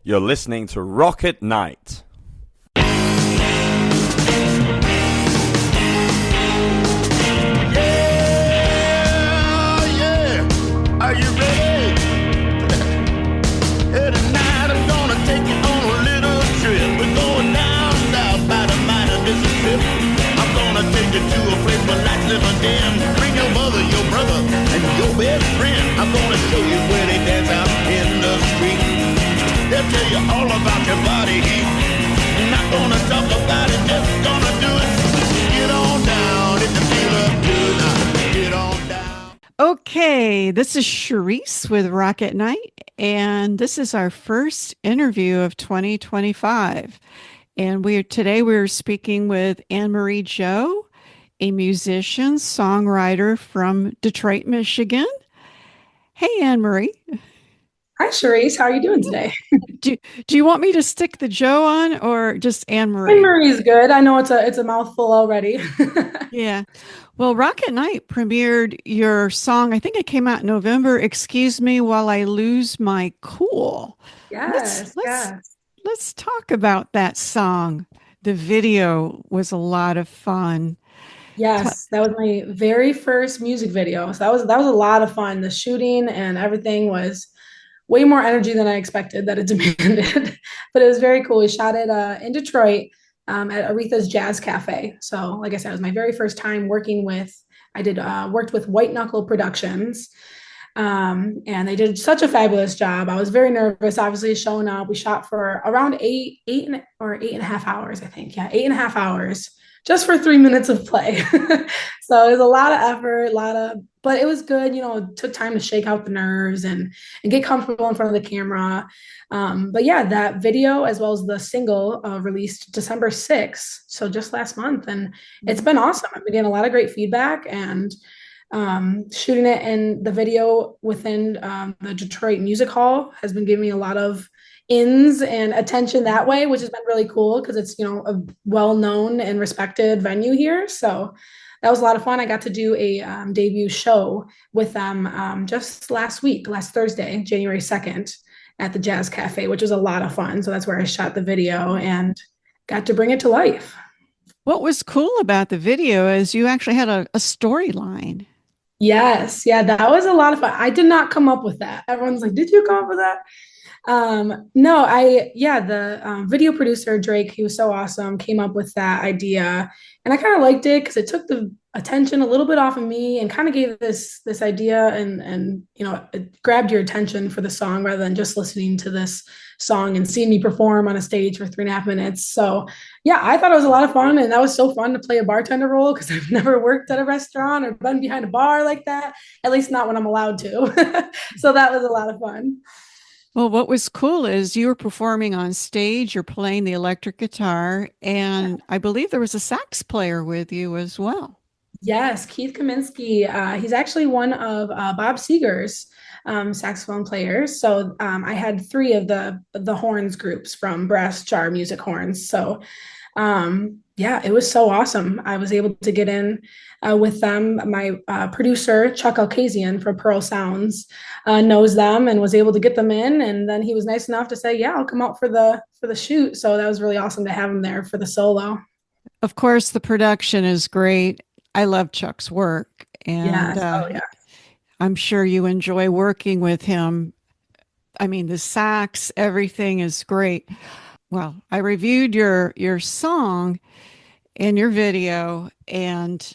You're listening to Rock at Night. Are you ready? Hey, tonight I'm gonna take you on a little trip. We're going down south by the mighty Mississippi. I'm gonna take you to a place where lights never dim. Bring your mother, your brother, and your best friend. I'm gonna show you where they dance out in the street. They'll tell you all about your body heat. Not gonna talk about it, just gonna do it. Get on down, if you feel up good now. Get on down. Okay, this is Charisse with Rock at Night, and this is our first interview of 2025. And we're speaking with Annemarie Jo, a musician, songwriter from Detroit, Michigan. Hey, Annemarie. Hi, Charisse. How are you doing today? Do you want me to stick the Jo on or just Annemarie? Annemarie is good. I know it's a mouthful already. Yeah. Well, Rock at Night premiered your song. I think it came out in November. Excuse Me While I Lose My Cool. Yes. Let's talk about that song. The video was a lot of fun. Yes, that was my very first music video. So that was a lot of fun. The shooting and everything was way more energy than I expected that it demanded. But it was very cool. We shot it in Detroit at Aretha's Jazz Cafe. So like I said, it was my very first time working with, worked with White Knuckle Productions. And they did such a fabulous job. I was very nervous, obviously, showing up. We shot for around eight and a half hours, I think. Yeah, 8.5 hours just for 3 minutes of play. So it was a lot of effort, but it was good. You know, it took time to shake out the nerves and get comfortable in front of the camera. But yeah, that video as well as the single released December 6th. So just last month. And it's been awesome. I've been getting a lot of great feedback and shooting it in the video within the Detroit Music Hall has been giving me a lot of ins and attention that way, which has been really cool because it's, you know, a well-known and respected venue here. So that was a lot of fun. I got to do a debut show with them just last Thursday, January 2nd at the Jazz Cafe, which was a lot of fun. So that's where I shot the video and got to bring it to life. What was cool about the video is you actually had a storyline. Yes. Yeah, that was a lot of fun. I did not come up with that. Everyone's like, did you come up with that? No, the video producer, Drake, he was so awesome, came up with that idea. And I kind of liked it because it took the attention a little bit off of me and kind of gave this idea and, you know, it grabbed your attention for the song rather than just listening to this song and seeing me perform on a stage for 3.5 minutes. So yeah, I thought it was a lot of fun. And that was so fun to play a bartender role because I've never worked at a restaurant or been behind a bar like that, at least not when I'm allowed to. So that was a lot of fun. Well, what was cool is you were performing on stage, you're playing the electric guitar, and I believe there was a sax player with you as well. Yes, Keith Kaminsky. He's actually one of Bob Seger's saxophone players. So I had 3 of the horns groups from brass jar music horns. So yeah, it was so awesome. I was able to get in with them. My producer, Chuck Alkazian from Pearl Sounds, knows them and was able to get them in. And then he was nice enough to say, yeah, I'll come out for the shoot. So that was really awesome to have him there for the solo. Of course, the production is great. I love Chuck's work. And yeah. I'm sure you enjoy working with him. I mean, the sax, everything is great. Well, I reviewed your song and your video, and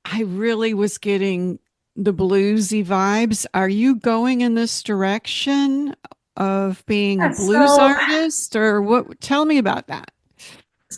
I really was getting the bluesy vibes. Are you going in this direction of being a blues artist, or what? Tell me about that.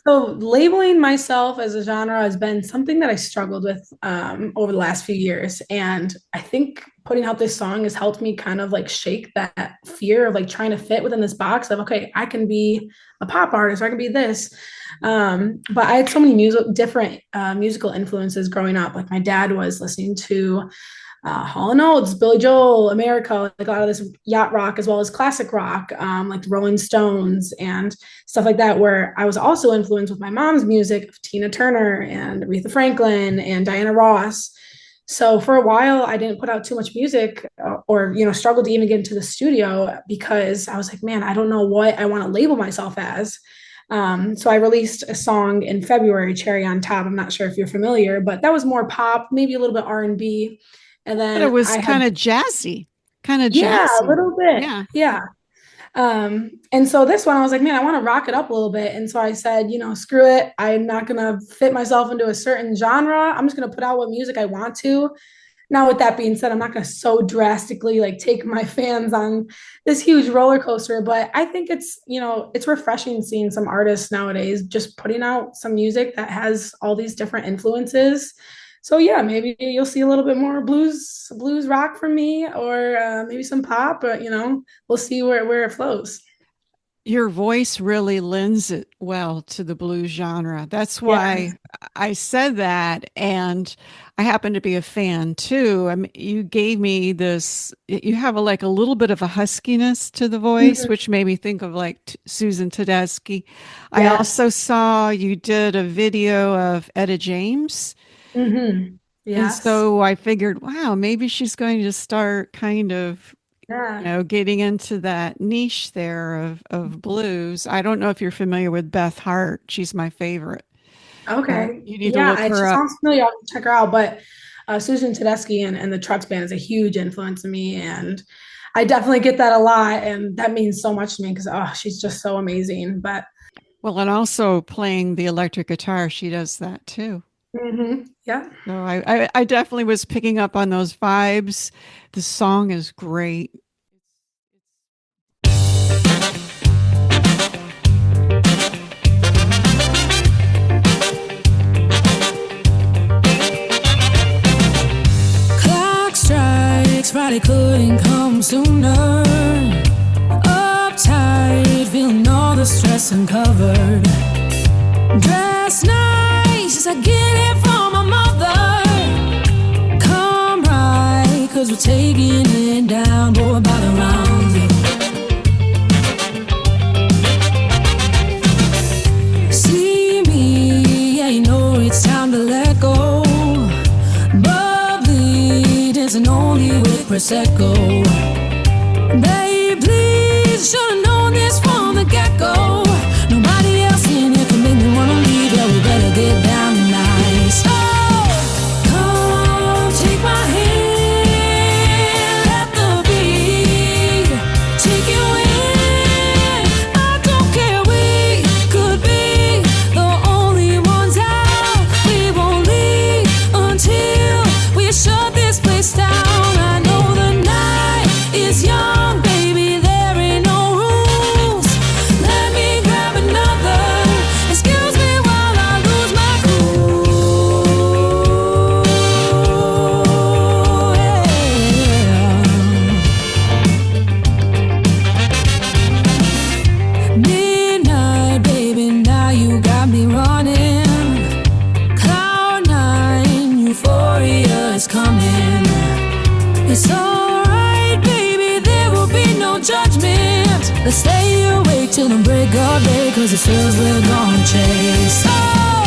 So labeling myself as a genre has been something that I struggled with over the last few years. And I think putting out this song has helped me kind of like shake that fear of like trying to fit within this box of, okay, I can be a pop artist or I can be this. But I had so many different musical influences growing up. Like my dad was listening to Hall & Oates, Billy Joel, America, like a lot of this yacht rock as well as classic rock, like the Rolling Stones and stuff like that, where I was also influenced with my mom's music of Tina Turner and Aretha Franklin and Diana Ross. So for a while, I didn't put out too much music or, struggled to even get into the studio because I was like, man, I don't know what I want to label myself as. So I released a song in February, Cherry on Top. I'm not sure if you're familiar, but that was more pop, maybe a little bit R&B. And But it then was I had, kind of jazzy, kind of yeah, a jazzy. little bit. Yeah. Yeah. And so this one, I was like, man, I want to rock it up a little bit. And so I said, screw it. I'm not going to fit myself into a certain genre. I'm just going to put out what music I want to. Now, with that being said, I'm not going to so drastically like take my fans on this huge roller coaster, but I think it's refreshing seeing some artists nowadays just putting out some music that has all these different influences. So yeah, maybe you'll see a little bit more blues rock from me, or maybe some pop. But we'll see where it flows. Your voice really lends it well to the blues genre. That's Yeah. why I said that. And I happen to be a fan too. I mean, you gave me this, you have like a little bit of a huskiness to the voice, Mhm. which made me think of like Susan Tedeschi. I Yes. also saw you did a video of Etta James. And Yes. so I figured, wow, maybe she's going to start kind of Yeah. getting into that niche there of blues. I don't know if you're familiar with Beth Hart. She's my favorite. Okay. You need to Yeah, look it her just up. sounds familiar. I'll check her out. But Susan Tedeschi and the Trucks Band is a huge influence on me. And I definitely get that a lot. And that means so much to me because, oh, she's just so amazing. But Well, and also playing the electric guitar, she does that too. yeah. So I definitely was picking up on those vibes. The song is great. Clock strikes, Friday couldn't come sooner. Uptight, feeling all the stress uncovered. Dress nice, as I get it from my mother. Come right, cause we're taking it down, boy, by the rounds. See me, yeah, you know it's time to let go. Bubbly, dancing only with Prosecco. Babe, please, should've known this from the get-go. Nobody else in here can make me wanna leave. Yeah, we better get down tonight. So, come take my hand, let the beat take you in. I don't care, we could be the only ones out. We won't leave until we shut this place down. I know the night is young, baby, there ain't no rules. Let me grab another, excuse me while I lose my cool. Yeah. Midnight, baby, now you got me running. Cloud nine, euphoria is coming. It's alright, baby, there will be no judgment. Let's stay awake till the break of day, cause the thrills we're gonna chase. Oh,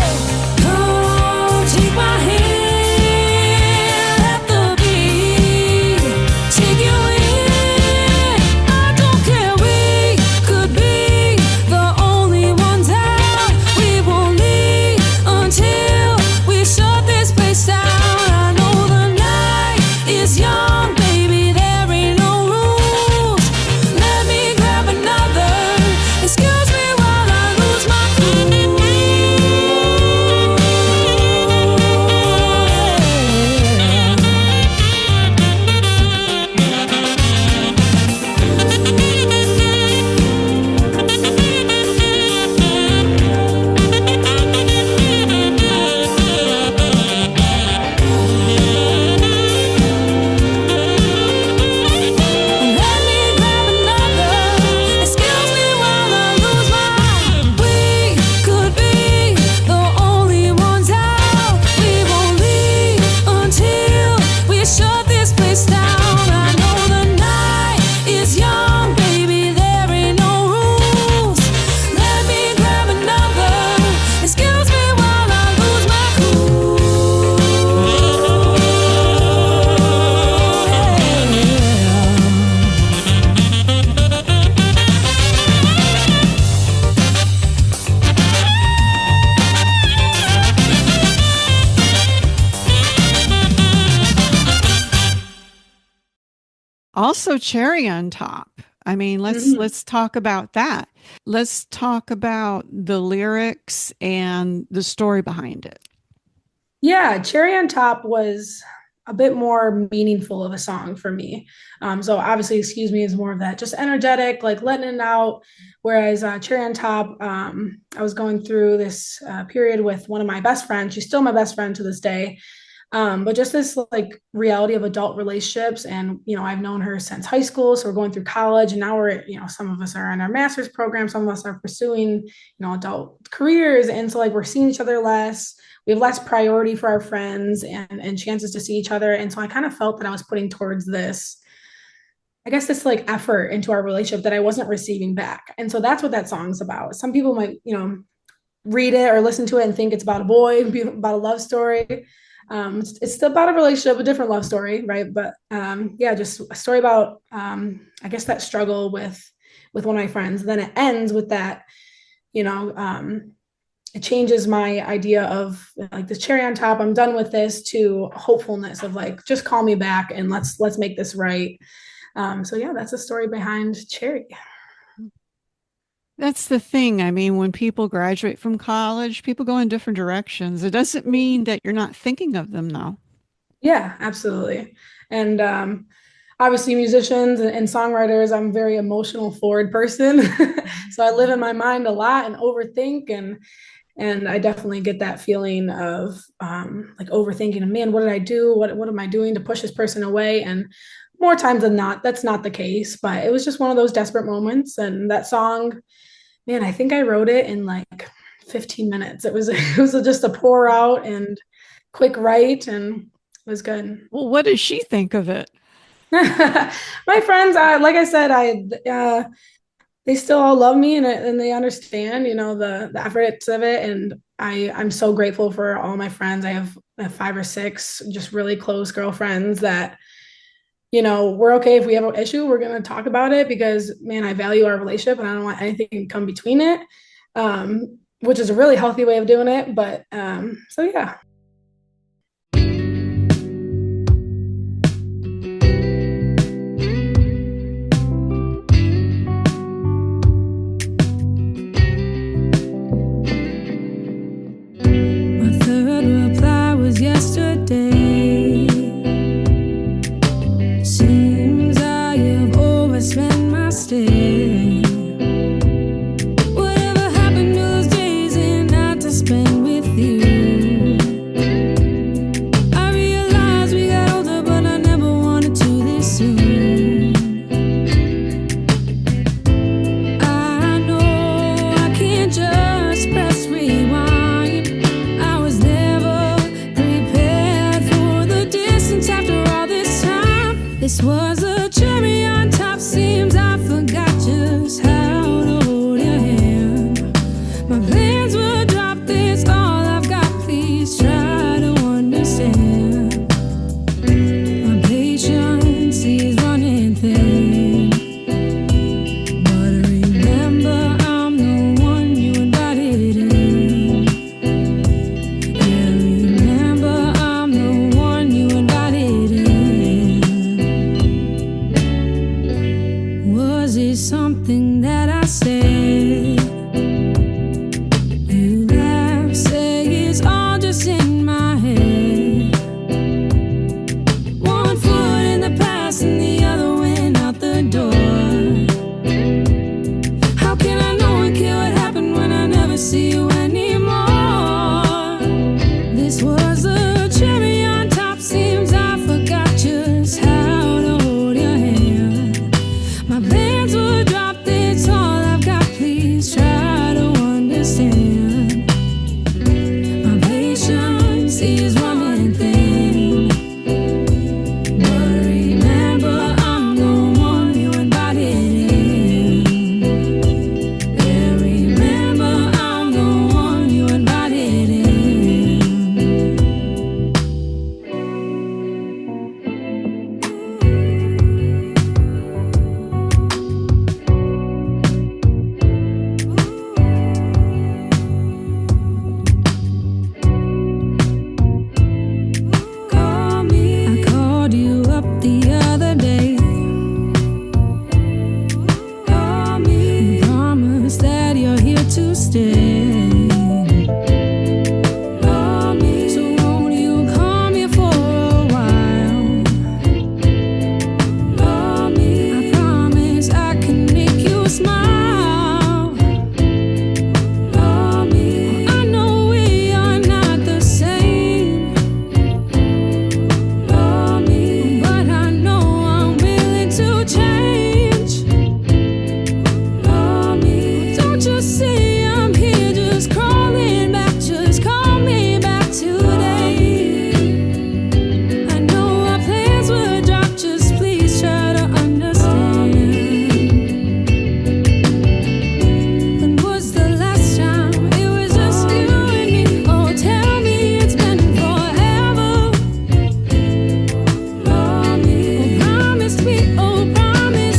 come take my hand, let the beat take you in. I don't care, we could be the only ones out. We won't leave until we shut this place down. I know the night is young, baby, there ain't no rules. Let me grab another, excuse me while I lose my cool. also cherry on top. I mean, let's talk about that. Let's talk about the lyrics and the story behind it. Yeah, Cherry on Top was a bit more meaningful of a song for me. So obviously, Excuse Me is more of that just energetic, like letting it out. Whereas Cherry on Top, I was going through this period with one of my best friends. She's still my best friend to this day. But just this like reality of adult relationships. And, I've known her since high school. So we're going through college and now we're, some of us are in our master's program. Some of us are pursuing, adult careers. And so like we're seeing each other less. We have less priority for our friends and chances to see each other. And so I kind of felt that I was putting towards this, I guess, this like effort into our relationship that I wasn't receiving back. And so that's what that song's about. Some people might, read it or listen to it and think it's about a boy, about a love story. It's still about a relationship, a different love story, right? But just a story about I guess that struggle with one of my friends. Then it ends with that, it changes my idea of like the cherry on top. I'm done with this to hopefulness of like just call me back and let's make this right. That's the story behind Cherry. That's the thing. I mean, when people graduate from college, people go in different directions. It doesn't mean that you're not thinking of them, though. Yeah, absolutely. And obviously, musicians and songwriters, I'm a very emotional forward person. So I live in my mind a lot and overthink. And I definitely get that feeling of like overthinking. And man, what did I do? What am I doing to push this person away? And more times than not, that's not the case. But it was just one of those desperate moments. And that song, man, I think I wrote it in like 15 minutes. It was just a pour out and quick write, and it was good. Well, what does she think of it? My friends, like I said, they still all love me and they understand, the efforts of it. And I'm so grateful for all my friends. I have 5 or 6 just really close girlfriends that, we're okay if we have an issue, we're going to talk about it because, man, I value our relationship and I don't want anything to come between it, which is a really healthy way of doing it. But yeah. My third reply was yesterday. Seems I have overspent my stay. Whatever happened to those days and nights to spend with you? I realized we got older, but I never wanted to this soon. I know I can't just press rewind. I was never prepared for the distance after all this time. This was a cherry on top. Seems I forgot just how to hold your hand. My plans were drop. This all I've got. Please try to understand. My patience is running thin. But remember, I'm the one you invited in. Yeah, remember, I'm the one you invited in. Was it something that I said? You laugh, say it's all just in my head. One foot in the past and the other went out the door. How can I know and care what happened when I never see you anymore? This was a cherry on top. Seems I forgot just how to hold your hand. My plans were dropped. It's all I've got. Please understand. So won't you come here for a while? I promise I can make you smile. I know we are not the same, but I know I'm willing to change. Don't you see I'm here just crawling back, just call me back today. I know our plans were dropped, just please try to understand. When was the last time it was just you and me? Oh, tell me it's been forever. Oh, promise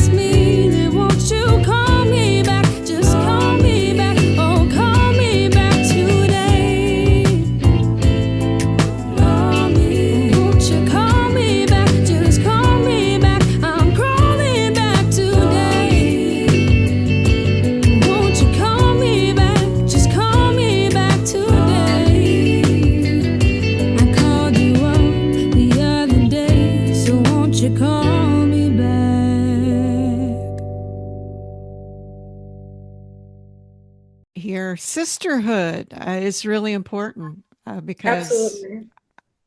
me that won't you call me back? Just call me back. Oh, call me back today. Won't you call me back? Just call me back. I'm crawling back today. Won't you call me back? Just call me back today. I called you up the other day, so won't you call me back? Here, sisterhood is really important because Absolutely.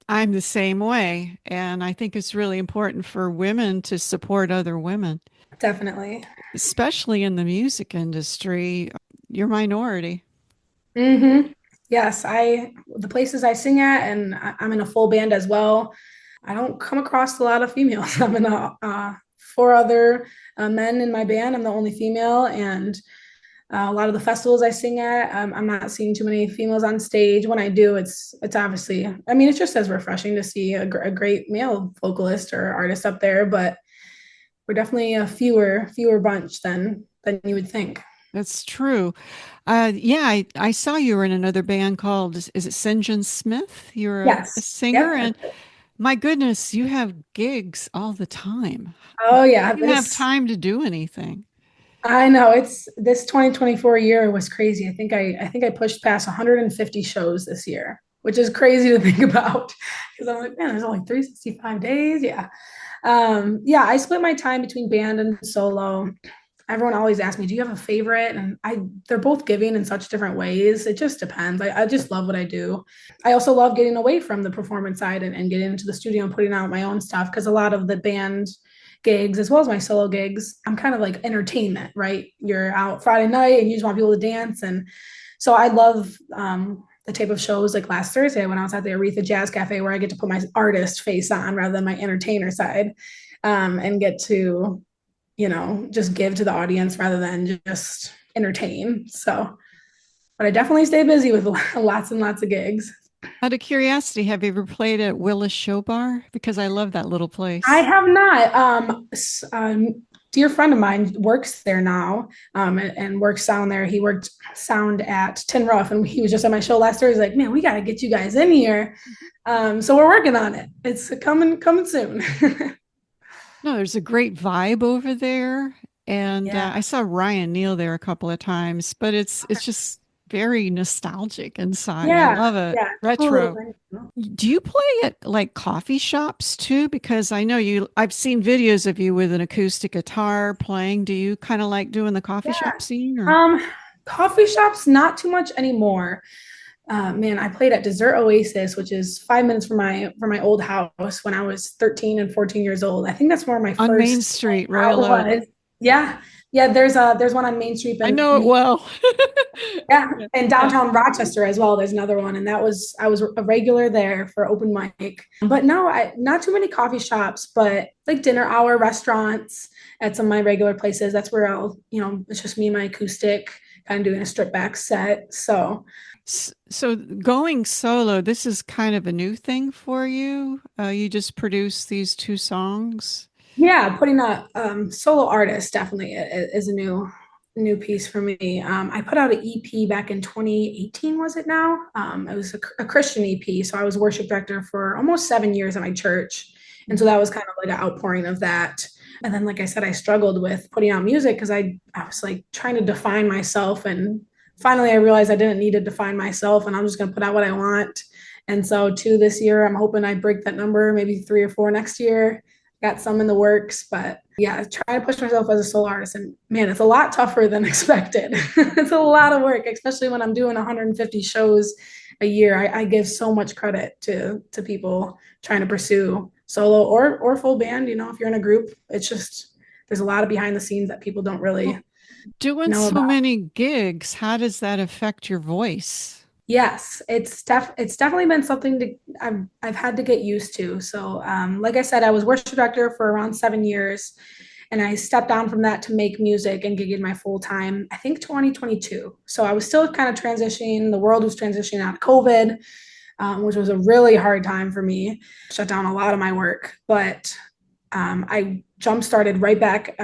I'm the same way. And I think it's really important for women to support other women, Definitely. especially in the music industry. You're minority. Yes, the places I sing at, and I'm in a full band as well. I don't come across a lot of females. I'm in four other men in my band. I'm the only female, and a lot of the festivals I sing at, I'm not seeing too many females on stage. When I do, it's obviously, I mean, it's just as refreshing to see a great male vocalist or artist up there, but we're definitely a fewer bunch than you would think. That's true. Yeah, I saw you were in another band called, is it St. John Smith? You're a Yes. singer, Yep. and my goodness, you have gigs all the time. Oh yeah, You have time to do anything. I know it's this 2024 year was crazy. I think I pushed past 150 shows this year, which is crazy to think about because I'm like, man, there's only 365 days. Yeah. Yeah, I split my time between band and solo. Everyone always asks me, do you have a favorite? And they're both giving in such different ways. It just depends. I just love what I do. I also love getting away from the performance side and getting into the studio and putting out my own stuff because a lot of the band gigs as well as my solo gigs, I'm kind of like entertainment, right? You're out Friday night and you just want people to dance. And so I love the type of shows like last Thursday when I was at the Aretha Jazz Cafe where I get to put my artist face on rather than my entertainer side, and get to, just give to the audience rather than just entertain. So, but I definitely stay busy with lots and lots of gigs. Out of curiosity, have you ever played at Willis Show Bar? Because I love that little I place. have not. Dear friend of mine works there now, and works sound there. He worked sound at Tin Roof, and he was just on my show last year. He's like, "Man, we got to get you guys in here." So we're working on it. It's coming soon. No, there's a great vibe over there. And Yeah, I saw Ryan Neal there a couple of times, but it's just very nostalgic inside. I yeah, love it. yeah, Retro. totally. Do you play at like coffee shops too? Because I know I've seen videos of you with an acoustic guitar playing. Do you kind of like doing the coffee Yeah. shop scene or? Um, Coffee shops, not too much anymore. Man, I played at Dessert Oasis, which is 5 minutes from my old house when I was 13 and 14 years old. I think that's where my On Main first Street, out Royal Oak. was. Yeah. Yeah, there's one on Main Street I and know it well. yeah, Yeah. and Yeah. downtown Rochester as well. There's another one, and I was a regular there for open mic. But no, not too many coffee shops, but like dinner hour restaurants at some of my regular places. That's where it's just me and my acoustic, kind of doing a strip back set. So So going solo, this is kind of a new thing for you. You just produced these two songs. yeah, putting a solo artist definitely is a new piece for me. I put out an EP back in 2018, was it now? It was a Christian EP. So I was worship director for almost 7 years at my church. And so that was kind of like an outpouring of that. And then, like I said, I struggled with putting out music because I was like trying to define myself and finally I realized I didn't need to define myself and I'm just going to put out what I want. And so 2 this year, I'm hoping I break that number, maybe 3 or 4 next year. Got some in the works, but yeah, try to push myself as a solo artist. And man, it's a lot tougher than expected. It's a lot of work, especially when I'm doing 150 shows a year. I give so much credit to people trying to pursue solo or full band. You know, if you're in a group, it's just there's a lot of behind the scenes that people don't really Doing know so about. many gigs, how does that affect your voice? Yes, it's definitely been something to I've had to get used to. So, like I said, I was worship director for around 7 years, and I stepped down from that to make music and gigging my full time. I think 2022. So I was still kind of transitioning. The world was transitioning out of COVID, which was a really hard time for me. Shut down a lot of my work, but I jump started right back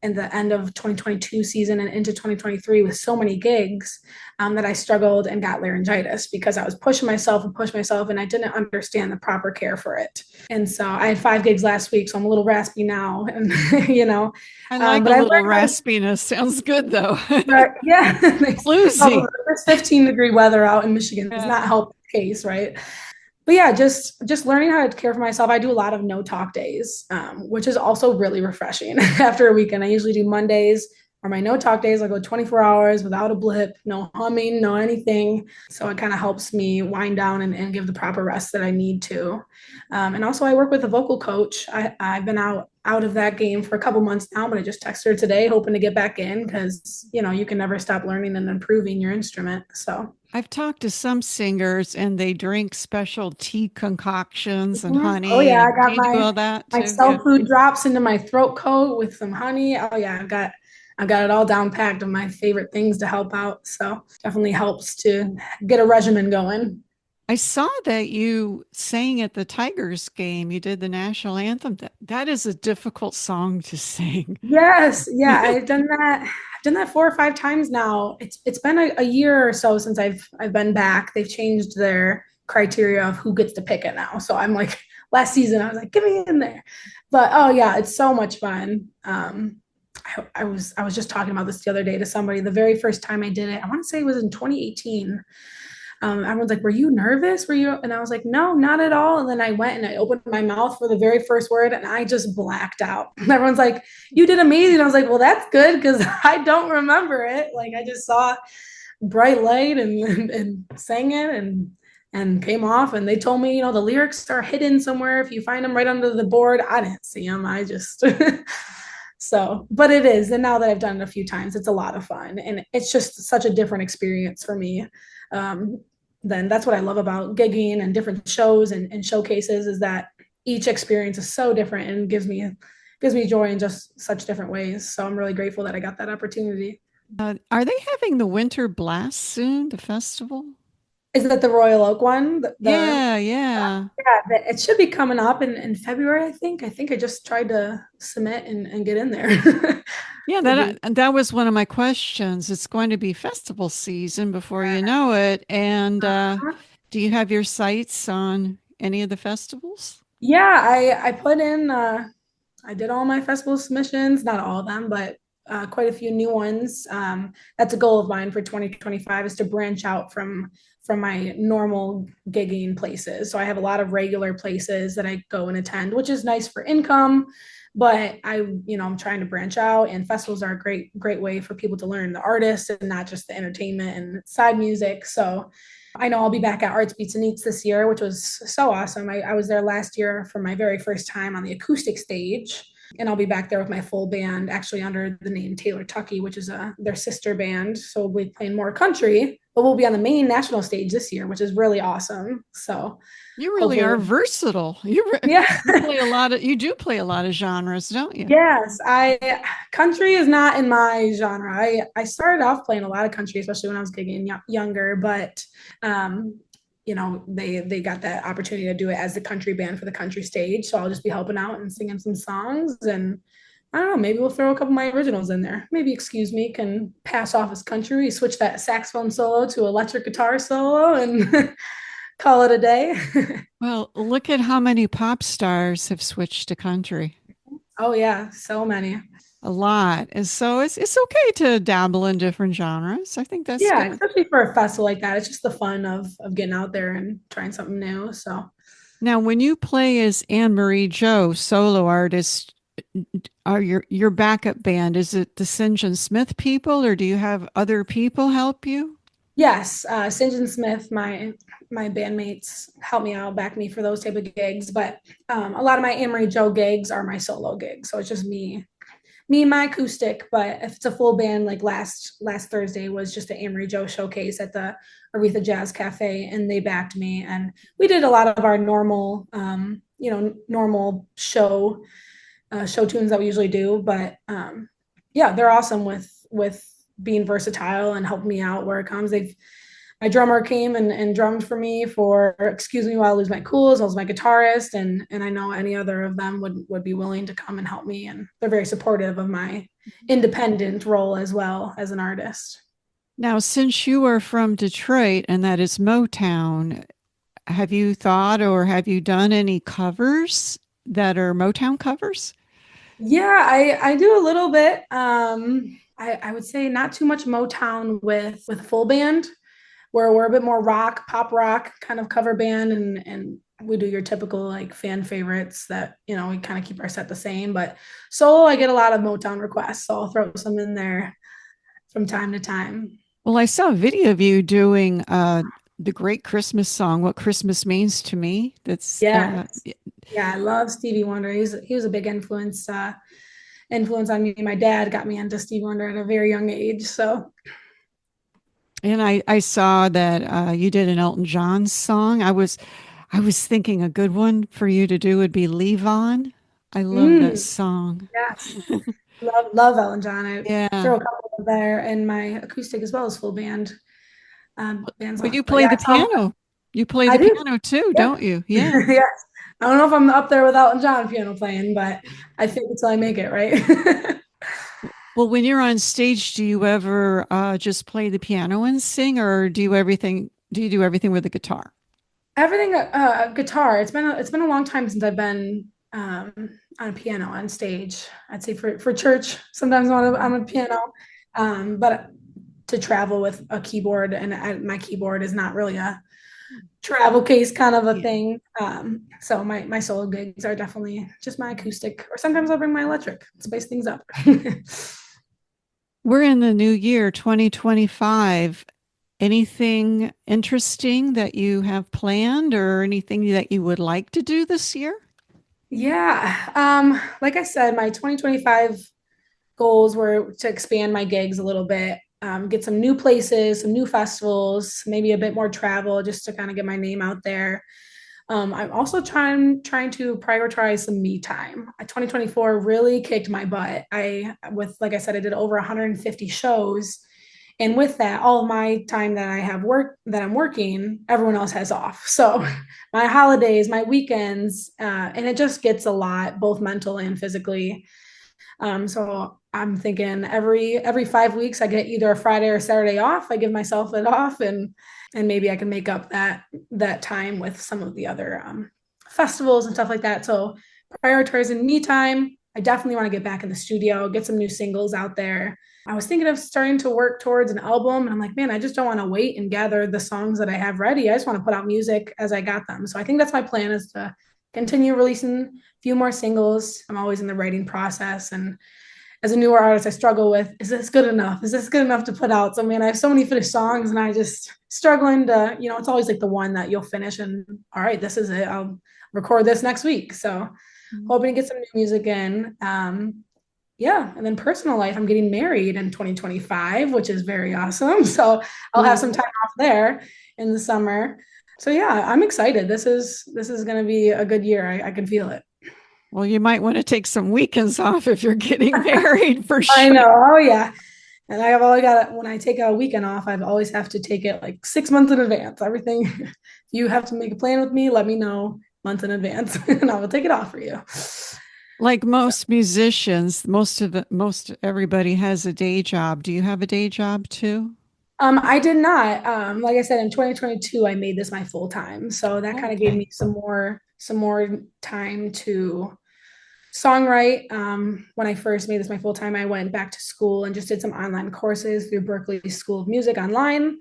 in the end of 2022 season and into 2023 with so many gigs that I struggled and got laryngitis because I was pushing myself and I didn't understand the proper care for it. And so I had 5 gigs last week, so I'm a little raspy now, and you know, I like but a I little learned how to raspiness. Sounds good though. yeah, Bluesy. this 15-degree weather out in Michigan does Yeah. not help the case, right? But yeah, just learning how to care for myself. I do a lot of no talk days, which is also really refreshing after a weekend. I usually do Mondays or my no talk days. I go 24 hours without a blip, no humming, no anything. So it kind of helps me wind down and give the proper rest that I need to. And also, I work with a vocal coach. I've been out of that game for a couple months now, but I just texted her today, hoping to get back in because you know you can never stop learning and improving your instrument. So I've talked to some singers and they drink special tea concoctions and oh honey. yeah, I And do got you do my all that my too? Yeah. cell food drops into my throat coat with some honey. Oh yeah, I've got it all down packed of my favorite things to help out. So definitely helps to get a regimen going. I saw that you sang at the Tigers game. You did the national anthem. That is a difficult song to sing. Yes, yeah, I've done that. I've done that 4 or 5 times now. It's been a year or so since I've been back. They've changed their criteria of who gets to pick it now. So I'm like last season I was like, get me in there. But oh yeah, it's so much fun. I was just talking about this the other day to somebody. The very first time I did it, I want to say it was in 2018. Everyone's like, were you nervous? Were you? And I was like, no, not at all. And then I went and I opened my mouth for the very first word and I just blacked out. And everyone's like, you did amazing. I was like, well, that's good because I don't remember it. Like I just saw bright light and sang it and came off. And they told me, you know, the lyrics are hidden somewhere. If you find them right under the board, I didn't see them. I just so, but it is. And now that I've done it a few times, it's a lot of fun. And it's just such a different experience for me. Um, then that's what I love about gigging and different shows and showcases is that each experience is so different and gives me joy in just such different ways. So I'm really grateful that I got that opportunity. Are they having the Winter Blast soon, the festival? Is that the Royal Oak one? Yeah, yeah. Yeah, it should be coming up in February, I think. I think I just tried to submit and get in there. Yeah, that was one of my questions. It's going to be festival season before you know it. And do you have your sights on any of the festivals? Yeah, I put in I did all my festival submissions, not all of them, but quite a few new ones. That's a goal of mine for 2025 is to branch out from my normal gigging places. So I have a lot of regular places that I go and attend, which is nice for income. But I'm trying to branch out, and festivals are a great way for people to learn the artist and not just the entertainment and side music. So I know I'll be back at Arts Beats and Eats this year, which was so awesome. I was there last year for my very first time on the acoustic stage. And I'll be back there with my full band, actually under the name Taylor Tucky, which is their sister band. So we'll be playing more country, but we'll be on the main national stage this year, which is really awesome. So You really are hopefully, versatile. yeah. You do play a lot of genres, don't you? Yes, country is not in my genre. I started off playing a lot of country, especially when I was gigging younger, but they got that opportunity to do it as the country band for the country stage. So I'll just be helping out and singing some songs, and I don't know, maybe we'll throw a couple of my originals in there. Maybe Excuse Me can pass off as country, switch that saxophone solo to electric guitar solo and call it a day. Well, look at how many pop stars have switched to country. Oh yeah, so many. a lot. And so it's okay to dabble in different genres. I think that's Yeah, good. especially for a festival like that. It's just the fun of getting out there and trying something new. So Now, when you play as Annemarie Jo, solo artist, are your backup band, is it the St. John Smith people or do you have other people help you? yes, St. John Smith, my bandmates help me out, back me for those type of gigs. But a lot of my Amory Joe gigs are my solo gigs, so it's just me and my acoustic. But if it's a full band, like last Thursday was just an Amory Joe showcase at the Aretha Jazz Cafe, and they backed me, and we did a lot of our normal, normal show tunes that we usually do. But yeah, they're awesome with being versatile and helping me out where it comes. My drummer came and drummed for me for Excuse Me While I Lose My Cool, as well as my guitarist, and I know any other of them would be willing to come and help me, and they're very supportive of my independent role as well as an artist. Now, since you are from Detroit and that is Motown, have you thought or have you done any covers that are Motown covers? Yeah, I do a little bit. I would say not too much Motown with full band, where we're a bit more rock, pop rock kind of cover band, and we do your typical like fan favorites that we kind of keep our set the same. But solo, I get a lot of Motown requests, so I'll throw some in there from time to time. Well, I saw a video of you doing the great Christmas song, What Christmas Means to Me. That's Yeah, yeah, I love Stevie Wonder. He was a big influence on me. My dad got me into Stevie Wonder at a very young age, so and I saw that you did an Elton John song. I was thinking a good one for you to do would be Leave On. I love that mm, song. yes, love Ellen John. I Yeah. throw a couple of there in my acoustic as well as full band band Well, songs. you But play yeah, the piano. You play I the do. piano too, Yeah. don't you? Yeah. Yes. I don't know if I'm up there with Elton John piano playing, but I think until I make it, right? Well, when you're on stage, do you ever just play the piano and sing, or do you do everything with the guitar? Everything guitar. It's been a long time since I've been on a piano on stage. I'd say for church, sometimes on a piano. But to travel with a keyboard, and my keyboard is not really a travel case kind of a Yeah. thing. So my solo gigs are definitely just my acoustic, or sometimes I'll bring my electric to spice things up. We're in the new year, 2025. Anything interesting that you have planned or anything that you would like to do this year? Yeah. Like I said, my 2025 goals were to expand my gigs a little bit, get some new places, some new festivals, maybe a bit more travel just to kind of get my name out there. I'm also trying to prioritize some me time. 2024 really kicked my butt. Like I said, I did over 150 shows. And with that, all of my time that I'm working, everyone else has off. So my holidays, my weekends, and it just gets a lot, both mental and physically. So I'm thinking every 5 weeks I get either a Friday or Saturday off. I give myself it off, and maybe I can make up that time with some of the other festivals and stuff like that. So prioritizing me time. I definitely want to get back in the studio, get some new singles out there. I was thinking of starting to work towards an album, and I'm like, man, I just don't want to wait and gather the songs that I have ready. I just want to put out music as I got them. So I think that's my plan, is to continue releasing a few more singles. I'm always in the writing process, and as a newer artist, I struggle with, is this good enough? Is this good enough to put out? So man, I have so many finished songs, and I just struggling to, it's always like the one that you'll finish and all right, this is it. I'll record this next week. So hoping to get some new music in. Yeah, and then personal life, I'm getting married in 2025, which is very awesome. So I'll have some time off there in the summer. So yeah, I'm excited. This is going to be a good year. I can feel it. Well, you might want to take some weekends off if you're getting married for I sure. know. Oh yeah. And I've always got when I take a weekend off, I've always have to take it like 6 months in advance. Everything, if you have to make a plan with me, let me know months in advance and I will take it off for you. Like most musicians, most everybody has a day job. Do you have a day job too? I did not. Like I said, in 2022, I made this my full time. So that kind of gave Okay. me some more time songwrite. When I first made this my full time, I went back to school and just did some online courses through Berkeley School of Music online.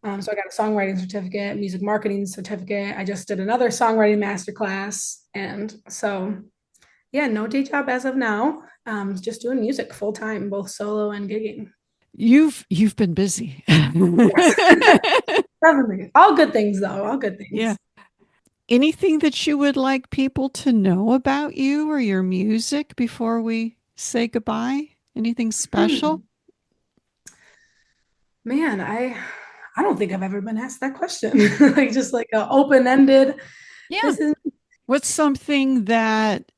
So I got a songwriting certificate, music marketing certificate. I just did another songwriting masterclass. And so, yeah, no day job as of now. Just doing music full time, both solo and gigging. You've been busy. Definitely. All good things, though. All good things. Yeah. Anything that you would like people to know about you or your music before we say goodbye? Anything special? Man, I don't think I've ever been asked that question. Like just like a open-ended. Yeah. What's something that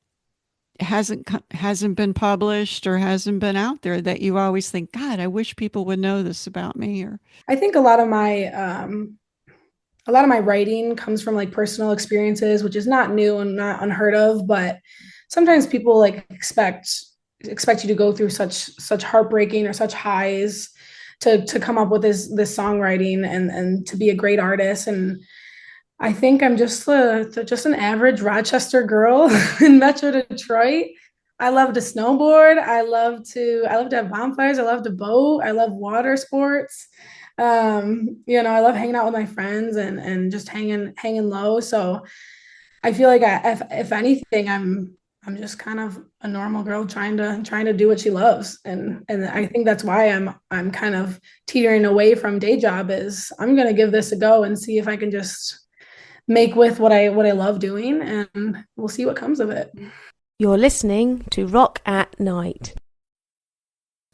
hasn't been published or hasn't been out there that you always think, God, I wish people would know this about me? Or I think a lot of my writing comes from like personal experiences, which is not new and not unheard of, but sometimes people like expect you to go through such heartbreaking or such highs to come up with this songwriting and to be a great artist. And I think I'm just an average Rochester girl in Metro Detroit. I love to snowboard. I love to have bonfires. I love to boat. I love water sports. I love hanging out with my friends and just hanging low. So I feel like if anything, I'm just kind of a normal girl trying to do what she loves. And I think that's why I'm kind of teetering away from day job. Is I'm gonna give this a go and see if I can just make with what I love doing, and we'll see what comes of it. You're listening to Rock at Night.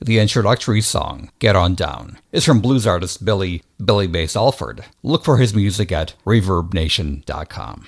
The introductory song, Get On Down, is from blues artist Billy Bass Alford. Look for his music at ReverbNation.com.